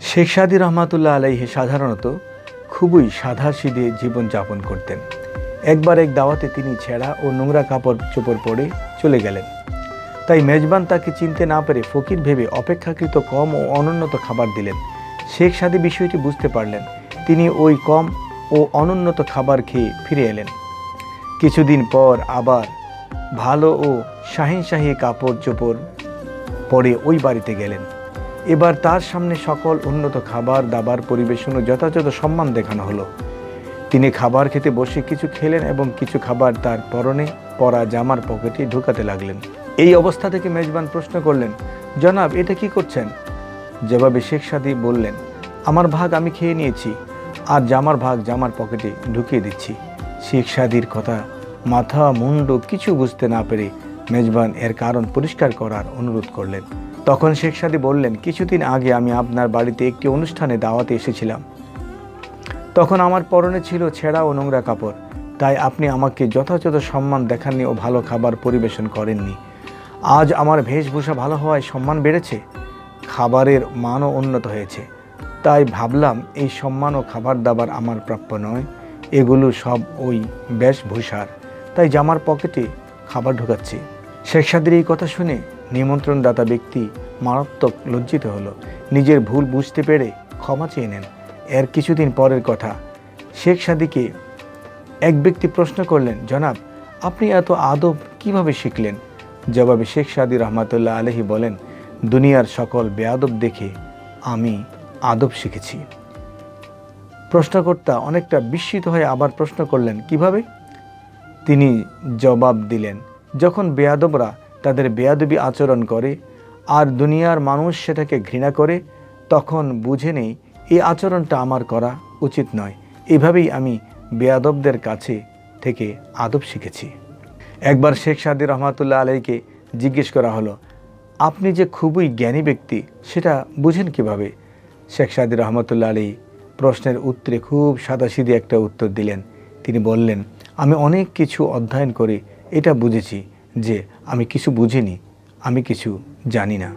শেখ সাদী রহমাতুল্লাহ আলাইহি সাধারণত খুবই সাধাসিধে জীবনযাপন করতেন। একবার এক দাওয়াতে তিনি ছেঁড়া ও নোংরা কাপড় চোপড় পরে চলে গেলেন। তাই মেজবান তাকে চিনতে না পেরে ফকির ভেবে অপেক্ষাকৃত কম ও অনুন্নত খাবার দিলেন। শেখ সাদী বিষয়টি বুঝতে পারলেন। তিনি ওই কম ও অনুন্নত খাবার খেয়ে ফিরে এলেন। কিছুদিন পর আবার ভালো ও শাহিনশাহী কাপড় চোপড় পরে ওই বাড়িতে গেলেন। এবার তার সামনে সকল উন্নত খাবার দাবার পরিবেশন ও যথাযথ সম্মান দেখানো হলো। তিনি খাবার খেতে বসে কিছু খেলেন এবং কিছু খাবার তার পরনে পরা জামার পকেটে ঢুকাতে লাগলেন। এই অবস্থা থেকে মেজবান প্রশ্ন করলেন, জনাব, এটা কি করছেন? জবাবে শেখ সাদী বললেন, আমার ভাগ আমি খেয়ে নিয়েছি, আর জামার ভাগ জামার পকেটে ঢুকিয়ে দিচ্ছি। শেখ সাদীর কথা মাথা মুন্ডু কিছু বুঝতে না পেরে মেজবান এর কারণ পরিষ্কার করার অনুরোধ করলেন। তখন শেখ সাদী বললেন, কিছুদিন আগে আমি আপনার বাড়িতে একটি অনুষ্ঠানে দাওয়াতে এসেছিলাম। তখন আমার পরনে ছিল ছেঁড়া ও নোংরা কাপড়, তাই আপনি আমাকে যথাযথ সম্মান দেখাননি ও ভালো খাবার পরিবেশন করেননি। আজ আমার বেশভূষা ভালো হওয়ায় সম্মান বেড়েছে, খাবারের মানও উন্নত হয়েছে, তাই ভাবলাম এই সম্মান ও খাবার দাবার আমার প্রাপ্য নয়, এগুলো সব ওই বেশভূষার, তাই জামার পকেটে খাবার ঢুকাচ্ছি। শেখ সাদীর এই কথা শুনে নিমন্ত্রণদাতা ব্যক্তি মারাত্মক লজ্জিত হলো। নিজের ভুল বুঝতে পেরে ক্ষমা চেয়ে নেন। এর কিছুদিন পরের কথা, শেখ সাদীকে এক ব্যক্তি প্রশ্ন করলেন, জনাব, আপনি এত আদব কিভাবে শিখলেন? জবাবে শেখ সাদী রহমাতুল্লাহ আলাইহি বলেন, দুনিয়ার সকল বেয়াদব দেখে আমি আদব শিখেছি। প্রশ্নকর্তা অনেকটা বিস্মিত হয়ে আবার প্রশ্ন করলেন, কিভাবে? তিনি জবাব দিলেন, যখন বেয়াদবরা তাদের বেয়াদবি আচরণ করে আর দুনিয়ার মানুষ সেটাকে ঘৃণা করে, তখন বুঝে নেই এই আচরণটা আমার করা উচিত নয়। এভাবেই আমি বেয়াদবদের কাছে থেকে আদব শিখেছি। একবার শেখ সাদী রহমাতুল্লাহ আলাইকে জিজ্ঞেস করা হলো, আপনি যে খুবই জ্ঞানী ব্যক্তি সেটা বুঝেন কিভাবে? শেখ সাদী রহমাতুল্লাহ আলাই প্রশ্নের উত্তরে খুব সাদাসিধে একটা উত্তর দিলেন। তিনি বললেন, আমি অনেক কিছু অধ্যয়ন করে এটা বুঝেছি যে আমি কিছু বুঝিনি, আমি কিছু জানি না।